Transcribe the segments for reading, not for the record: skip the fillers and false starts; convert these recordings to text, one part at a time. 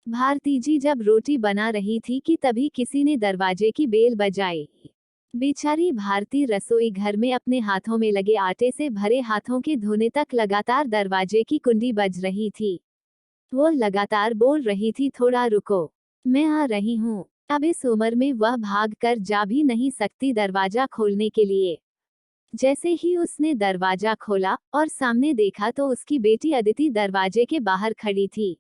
भारती जी जब रोटी बना रही थी कि तभी किसी ने दरवाजे की बेल बजाई। बेचारी भारती रसोई घर में अपने हाथों में लगे आटे से भरे हाथों के धोने तक लगातार दरवाजे की कुंडी बज रही थी। वो लगातार बोल रही थी, थोड़ा रुको, मैं आ रही हूँ। अब इस उम्र में वह भाग कर जा भी नहीं सकती दरवाजा खोलने के लिए। जैसे ही उसने दरवाजा खोला और सामने देखा तो उसकी बेटी अदिति दरवाजे के बाहर खड़ी थी।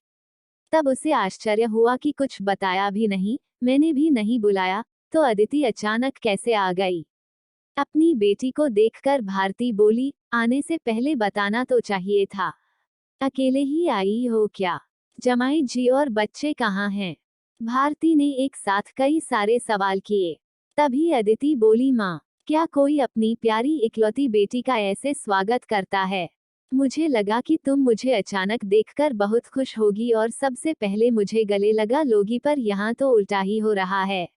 तब उसे आश्चर्य हुआ कि कुछ बताया भी नहीं, मैंने भी नहीं बुलाया, तो अदिति अचानक कैसे आ गई। अपनी बेटी को देखकर भारती बोली, आने से पहले बताना तो चाहिए था। अकेले ही आई हो क्या? जमाई जी और बच्चे कहाँ हैं? भारती ने एक साथ कई सारे सवाल किए। तभी अदिति बोली, माँ, क्या कोई अपनी प्यारी इकलौती बेटी का ऐसे स्वागत करता है? मुझे लगा कि तुम मुझे अचानक देखकर बहुत खुश होगी और सबसे पहले मुझे गले लगा लोगी, पर यहाँ तो उल्टा ही हो रहा है।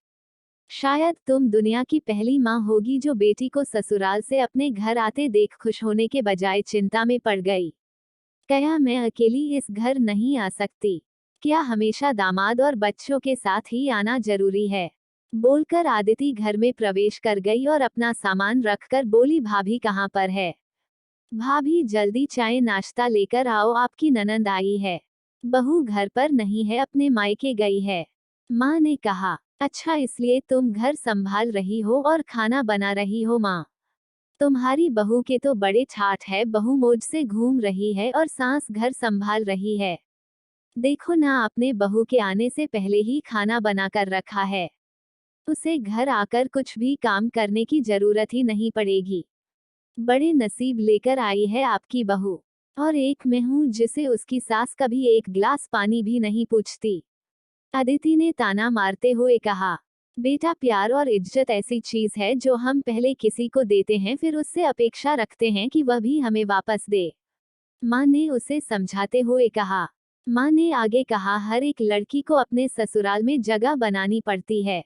शायद तुम दुनिया की पहली माँ होगी जो बेटी को ससुराल से अपने घर आते देख खुश होने के बजाय चिंता में पड़ गई। क्या मैं अकेली इस घर नहीं आ सकती? क्या हमेशा दामाद और बच्चों के साथ ही आना जरूरी है? बोलकर आदिति घर में प्रवेश कर गई और अपना सामान रखकर बोली, भाभी कहाँ पर है? भाभी जल्दी चाय नाश्ता लेकर आओ, आपकी ननंद आई है। बहू घर पर नहीं है, अपने मायके गई है। माँ ने कहा, अच्छा इसलिए तुम घर संभाल रही हो और खाना बना रही हो? माँ, तुम्हारी बहू के तो बड़े ठाठ है, बहू मौज से घूम रही है और सास घर संभाल रही है। देखो ना, आपने बहू के आने से पहले ही खाना बनाकर रखा है। उसे घर आकर कुछ भी काम करने की जरूरत ही नहीं पड़ेगी। बड़े नसीब लेकर आई है आपकी बहू। और एक मैं हूँ जिसे उसकी सास कभी एक गिलास पानी भी नहीं पूछती। अदिति ने ताना मारते हुए कहा, बेटा, प्यार और इज्जत ऐसी चीज है जो हम पहले किसी को देते हैं, फिर उससे अपेक्षा रखते हैं कि वह भी हमें वापस दे। माँ ने उसे समझाते हुए कहा। माँ ने आगे कहा, हर एक लड़की को अपने ससुराल में जगह बनानी पड़ती है।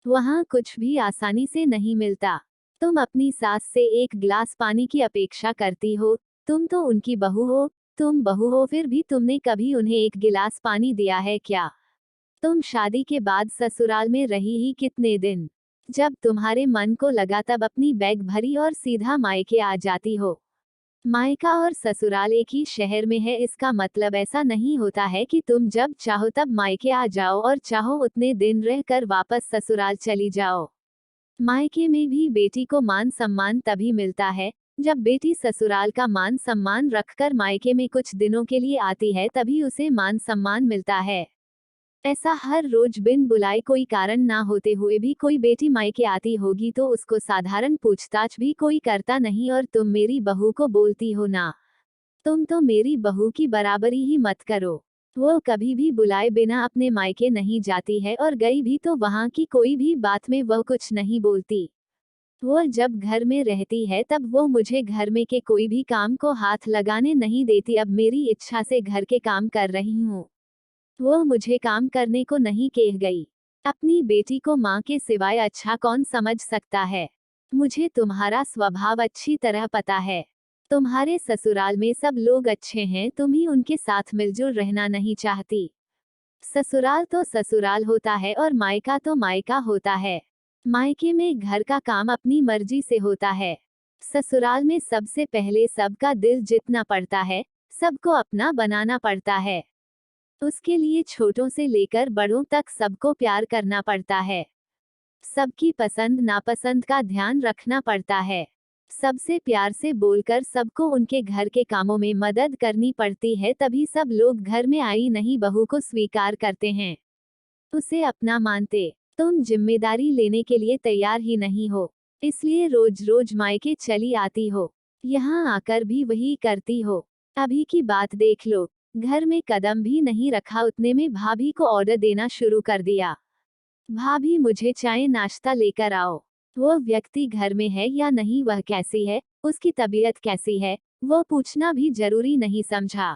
वहाँ कुछ भी आसानी से नहीं मिलता। तुम अपनी सास से एक गिलास पानी की अपेक्षा करती हो? तुम तो उनकी बहू हो। तुम बहू हो, फिर भी तुमने कभी उन्हें एक गिलास पानी दिया है क्या? तुम शादी के बाद ससुराल में रही ही कितने दिन? जब तुम्हारे मन को लगा तब अपनी बैग भरी और सीधा मायके आ जाती हो। मायका और ससुराल एक ही शहर में है, इसका मतलब ऐसा नहीं होता है कि तुम जब चाहो तब मायके आ जाओ और चाहो उतने दिन रहकर वापस ससुराल चली जाओ। मायके में भी बेटी को मान सम्मान तभी मिलता है जब बेटी ससुराल का मान सम्मान रखकर मायके में कुछ दिनों के लिए आती है, तभी उसे मान सम्मान मिलता है। ऐसा हर रोज बिन बुलाए कोई कारण ना होते हुए भी कोई बेटी मायके आती होगी तो उसको साधारण पूछताछ भी कोई करता नहीं, और तुम मेरी बहू को बोलती हो ना? तुम तो मेरी बहू की बराबरी ही मत करो। वो कभी भी बुलाए बिना अपने मायके नहीं जाती है, और गई भी तो वहाँ की कोई भी बात में वह कुछ नहीं बोलती। वो जब घर में रहती है तब वो मुझे घर में के कोई भी काम को हाथ लगाने नहीं देती। अब मेरी इच्छा से घर के काम कर रही हूँ। वो मुझे काम करने को नहीं कह गई। अपनी बेटी को माँ के सिवाय अच्छा कौन समझ सकता है? मुझे तुम्हारा स्वभाव अच्छी तरह पता है। तुम्हारे ससुराल में सब लोग अच्छे हैं, तुम ही उनके साथ मिलजुल रहना नहीं चाहती। ससुराल तो ससुराल होता है और मायका तो मायका होता है। मायके में घर का काम अपनी मर्जी से होता है। ससुराल में सबसे पहले सबका दिल जीतना पड़ता है, सबको अपना बनाना पड़ता है। उसके लिए छोटों से लेकर बड़ों तक सबको प्यार करना पड़ता है। सबकी पसंद नापसंद का ध्यान रखना पड़ता है। सबसे प्यार से बोलकर सबको उनके घर के कामों में मदद करनी पड़ती है, तभी सब लोग घर में आई नई बहू को स्वीकार करते हैं, उसे अपना मानते। तुम जिम्मेदारी लेने के लिए तैयार ही नहीं हो, इसलिए रोज रोज मायके चली आती हो। यहाँ आकर भी वही करती हो। अभी की बात देख लो, घर में कदम भी नहीं रखा उतने में भाभी को ऑर्डर देना शुरू कर दिया। भाभी, मुझे चाय नाश्ता लेकर आओ। वो व्यक्ति घर में है या नहीं, वह कैसी है, उसकी तबीयत कैसी है, वो पूछना भी जरूरी नहीं समझा।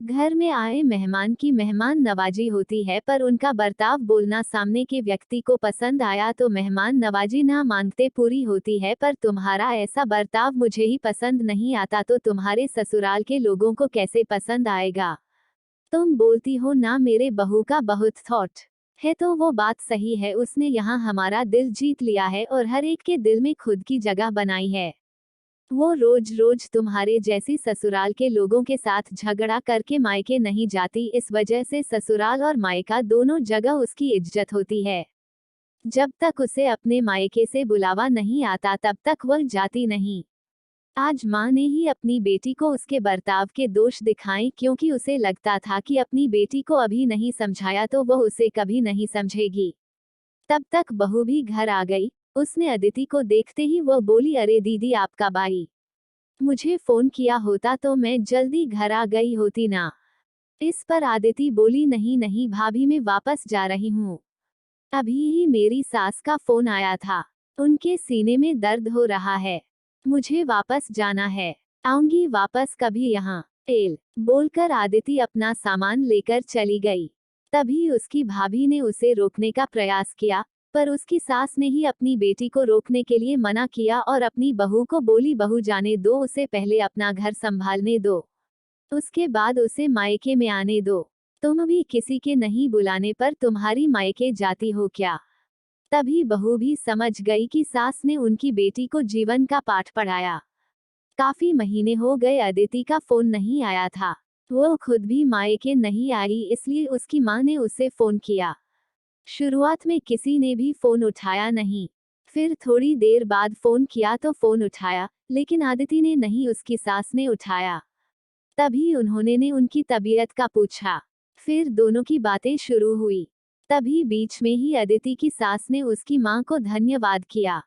घर में आए मेहमान की मेहमान नवाजी होती है, पर उनका बर्ताव बोलना सामने के व्यक्ति को पसंद आया तो मेहमान नवाजी ना मांगते पूरी होती है। पर तुम्हारा ऐसा बर्ताव मुझे ही पसंद नहीं आता तो तुम्हारे ससुराल के लोगों को कैसे पसंद आएगा? तुम बोलती हो ना मेरे बहू का बहुत थॉट है, तो वो बात सही है। उसने यहाँ हमारा दिल जीत लिया है और हर एक के दिल में खुद की जगह बनाई है। वो रोज रोज तुम्हारे जैसी ससुराल के लोगों के साथ झगड़ा करके मायके नहीं जाती, इस वजह से ससुराल और मायका दोनों जगह उसकी इज्जत होती है। जब तक उसे अपने मायके से बुलावा नहीं आता तब तक वह जाती नहीं। आज माँ ने ही अपनी बेटी को उसके बर्ताव के दोष दिखाए, क्योंकि उसे लगता था कि अपनी बेटी को अभी नहीं समझाया तो वह उसे कभी नहीं समझेगी। तब तक बहू भी घर आ गई। उसने अदिति को देखते ही वह बोली, अरे दीदी आपका भाई, मुझे फोन किया होता तो मैं जल्दी घर आ गई होती ना। इस पर आदिति बोली, नहीं नहीं भाभी, मैं वापस जा रही हूँ। अभी ही मेरी सास का फोन आया था, उनके सीने में दर्द हो रहा है, मुझे वापस जाना है, आऊंगी वापस कभी यहाँ। एल बोलकर आदिति अपना सामान लेकर चली गई। तभी उसकी भाभी ने उसे रोकने का प्रयास किया, पर उसकी सास ने ही अपनी बेटी को रोकने के लिए मना किया और अपनी बहू को बोली, बहू जाने दो, उसे पहले अपना घर संभालने दो, उसके बाद उसे मायके में आने दो। तुम भी किसी के नहीं बुलाने पर तुम्हारी मायके जाती हो क्या? तभी बहू भी समझ गई कि सास ने उनकी बेटी को जीवन का पाठ पढ़ाया। काफी महीने हो गए अदिति का फोन नहीं आया था। वो खुद भी मायके नहीं आई, इसलिए उसकी माँ ने उसे फोन किया। शुरुआत में किसी ने भी फोन उठाया नहीं, फिर थोड़ी देर बाद फोन किया तो फोन उठाया, लेकिन आदिति ने नहीं, उसकी सास ने उठाया। तभी उन्होंने ने उनकी तबीयत का पूछा, फिर दोनों की बातें शुरू हुई। तभी बीच में ही अदिति की सास ने उसकी माँ को धन्यवाद किया।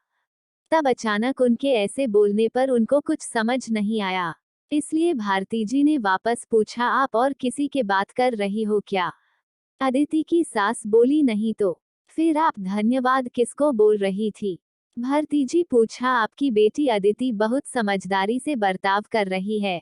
तब अचानक उनके ऐसे बोलने पर उनको कुछ समझ नहीं आया, इसलिए भारती जी ने वापस पूछा, आप और किसी के बात कर रही हो क्या? अदिति की सास बोली, नहीं तो फिर आप धन्यवाद किसको बोल रही थी? भारती जी पूछा, आपकी बेटी अदिति बहुत समझदारी से बर्ताव कर रही है,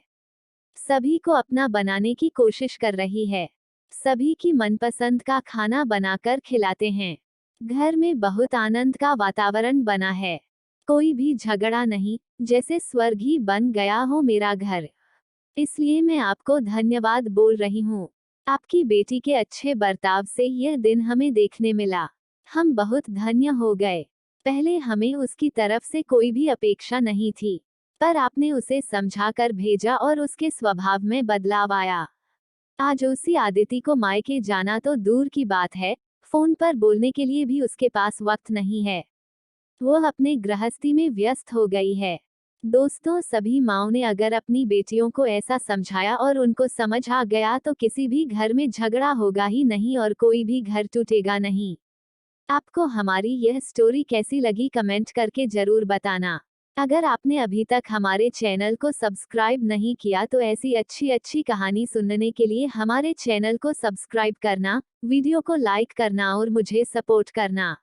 सभी को अपना बनाने की कोशिश कर रही है, सभी की मनपसंद का खाना बनाकर खिलाते हैं, घर में बहुत आनंद का वातावरण बना है, कोई भी झगड़ा नहीं, जैसे स्वर्ग ही बन गया हो मेरा घर। इसलिए मैं आपको धन्यवाद बोल रही हूँ। आपकी बेटी के अच्छे बर्ताव से यह दिन हमें देखने मिला, हम बहुत धन्य हो गए। पहले हमें उसकी तरफ से कोई भी अपेक्षा नहीं थी, पर आपने उसे समझाकर भेजा और उसके स्वभाव में बदलाव आया। आज उसी आदिति को मायके जाना तो दूर की बात है, फोन पर बोलने के लिए भी उसके पास वक्त नहीं है। वो अपने गृहस्थी में व्यस्त हो गई है। दोस्तों, सभी माँओं ने अगर अपनी बेटियों को ऐसा समझाया और उनको समझ आ गया तो किसी भी घर में झगड़ा होगा ही नहीं और कोई भी घर टूटेगा नहीं। आपको हमारी यह स्टोरी कैसी लगी कमेंट करके जरूर बताना। अगर आपने अभी तक हमारे चैनल को सब्सक्राइब नहीं किया तो ऐसी अच्छी अच्छी कहानी सुनने के लिए हमारे चैनल को सब्सक्राइब करना, वीडियो को लाइक करना और मुझे सपोर्ट करना।